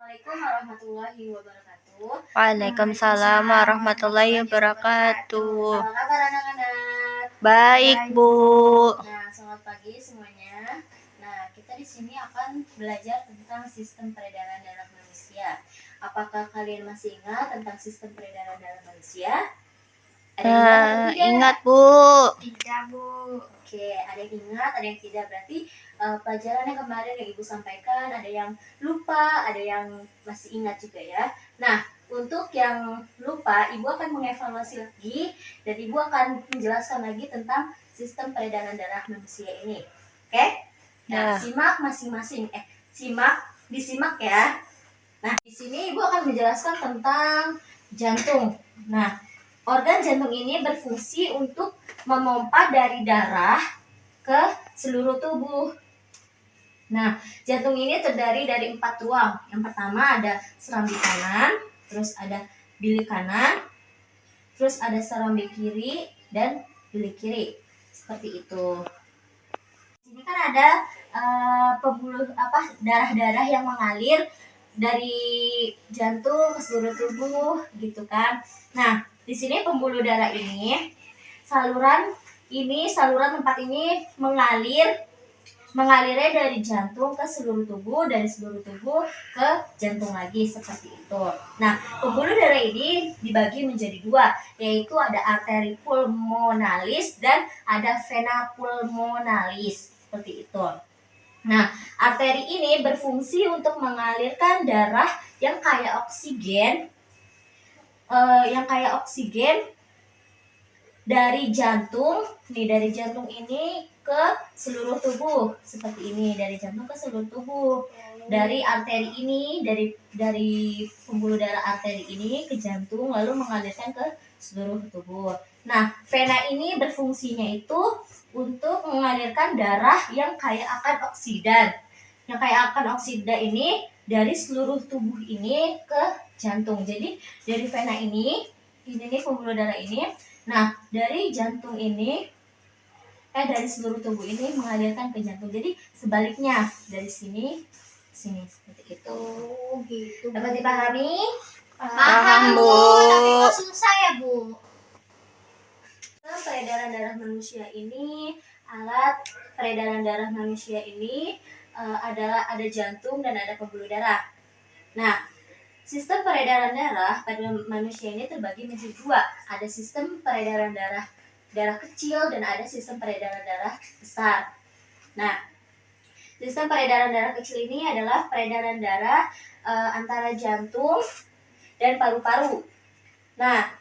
Assalamualaikum warahmatullahi wabarakatuh. Waalaikumsalam warahmatullahi wabarakatuh. Apa kabar anak-anak? Baik, Bu. Nah, selamat pagi semuanya. Nah, kita di sini akan belajar tentang sistem peredaran darah manusia. Apakah kalian masih ingat tentang sistem peredaran darah manusia? Ada yang ingat atau tidak? Ingat, Bu. Tidak, Bu. Oke, ada yang ingat, ada yang tidak. Berarti pelajaran yang kemarin yang Ibu sampaikan, ada yang lupa, ada yang masih ingat juga ya. Nah, untuk yang lupa, Ibu akan mengevaluasi lagi dan Ibu akan menjelaskan lagi tentang sistem peredaran darah manusia ini. Oke? Nah, simak masing-masing. Disimak ya. Nah, di sini Ibu akan menjelaskan tentang jantung. Nah, organ jantung ini berfungsi untuk memompa dari darah ke seluruh tubuh. Nah, jantung ini terdiri dari 4 ruang. Yang pertama ada serambi kanan, terus ada bilik kanan, terus ada serambi kiri dan bilik kiri. Seperti itu. Di sini kan ada darah-darah yang mengalir dari jantung ke seluruh tubuh gitu kan. Nah, di sini pembuluh darah ini saluran tempat ini mengalirnya dari jantung ke seluruh tubuh, dari seluruh tubuh ke jantung lagi seperti itu. Nah, pembuluh darah ini dibagi menjadi 2, yaitu ada arteri pulmonalis dan ada vena pulmonalis seperti itu. Nah, arteri ini berfungsi untuk mengalirkan darah yang kaya oksigen, dari jantung ini ke seluruh tubuh seperti ini, dari jantung ke seluruh tubuh. Dari arteri ini, dari pembuluh darah arteri ini ke jantung lalu mengalirkan ke seluruh tubuh. Nah, vena ini berfungsinya itu untuk mengalirkan darah yang kaya akan oksidan. Yang kaya akan oksida ini dari seluruh tubuh ini ke jantung. Jadi dari vena ini pembuluh darah ini. Nah, dari jantung ini dari seluruh tubuh ini mengalirkan ke jantung. Jadi sebaliknya dari sini seperti itu. Oh, gitu. Dapat dipahami? Paham, Bu. Tapi kok susah ya, Bu? Peredaran darah manusia ini, alat peredaran darah manusia ini adalah ada jantung dan ada pembuluh darah. Nah, sistem peredaran darah pada manusia ini terbagi menjadi 2. Ada sistem peredaran darah kecil dan ada sistem peredaran darah besar. Nah, sistem peredaran darah kecil ini adalah peredaran darah antara jantung dan paru-paru. Nah,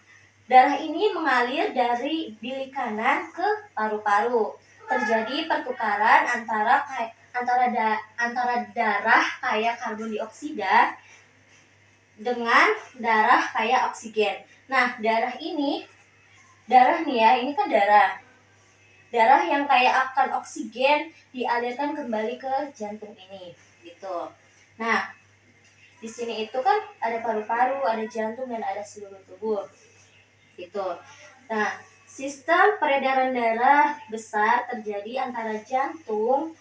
darah ini mengalir dari bilik kanan ke paru-paru. Terjadi pertukaran antara darah kaya karbon dioksida dengan darah kaya oksigen. Nah, ini kan darah. Darah yang kaya akan oksigen dialirkan kembali ke jantung ini, gitu. Nah, di sini itu kan ada paru-paru, ada jantung dan ada seluruh tubuh, gitu. Nah, sistem peredaran darah besar terjadi antara jantung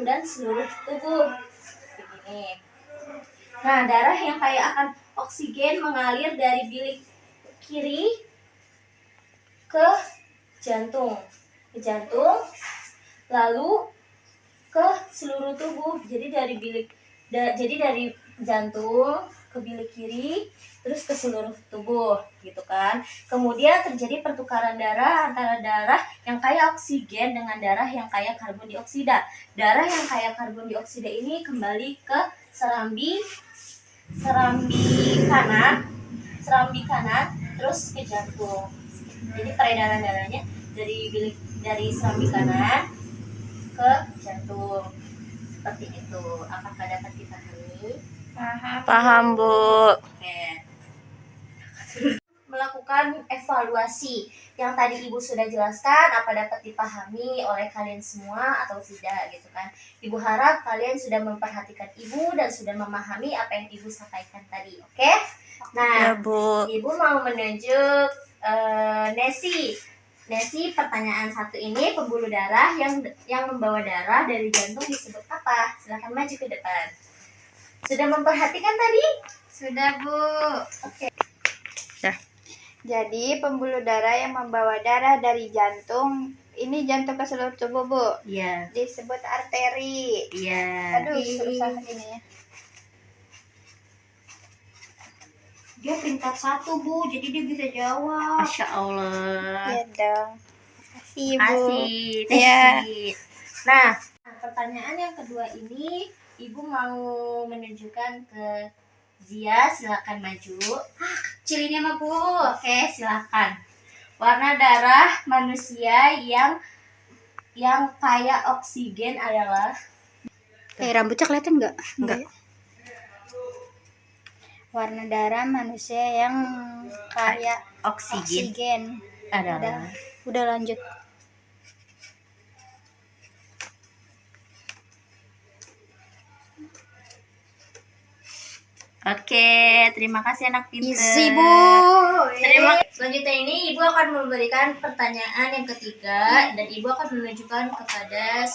dan seluruh tubuh. Begini. Nah, darah yang kaya akan oksigen mengalir dari bilik kiri ke jantung, lalu ke seluruh tubuh. Jadi dari jantung ke bilik kiri, terus ke seluruh tubuh, gitu kan. Kemudian terjadi pertukaran darah antara darah yang kaya oksigen dengan darah yang kaya karbon dioksida. Darah yang kaya karbon dioksida ini kembali ke serambi kanan, terus ke jantung. Jadi peredaran darahnya dari serambi kanan ke jantung. Seperti itu. Apakah dapat dipahami? Paham, Bu. Oke. Melakukan evaluasi yang tadi Ibu sudah jelaskan, apa dapat dipahami oleh kalian semua atau tidak, gitu kan. Ibu harap kalian sudah memperhatikan Ibu dan sudah memahami apa yang Ibu sampaikan tadi. Oke? Nah, Ya, Bu. Ibu mau menunjuk Nesi. Nancy, pertanyaan satu ini, pembuluh darah yang membawa darah dari jantung disebut apa? Silahkan maju ke depan. Sudah memperhatikan tadi? Sudah, Bu. Dah. Jadi pembuluh darah yang membawa darah dari jantung, ini jantung ke seluruh tubuh, Bu. Iya. Disebut arteri. Iya. Aduh, susah ini ya. Dia peringkat 1, Bu. Jadi dia bisa jawab. Masya Allah. Iya dong. Makasih, Bu. Kasih. Iya. Nah, pertanyaan yang kedua ini, Ibu mau menunjukkan ke Zia, silakan maju. Kecil ini mah, Bu. Oke, silakan. Warna darah manusia yang kaya oksigen adalah Rambutnya kelihatan nggak? Nggak. Warna darah manusia yang kaya oksigen oksigen. adalah Udah lanjut. Oke, terima kasih anak pintar. Isi, Bu. Selanjutnya ini Ibu akan memberikan pertanyaan yang ketiga dan Ibu akan menunjukkan kepada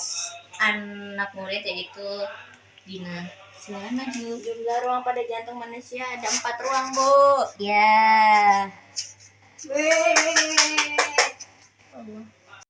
anak murid yaitu Dina. Silakan maju. Jumlah ruang pada jantung manusia ada 4 ruang, Bu. Ya. Wih.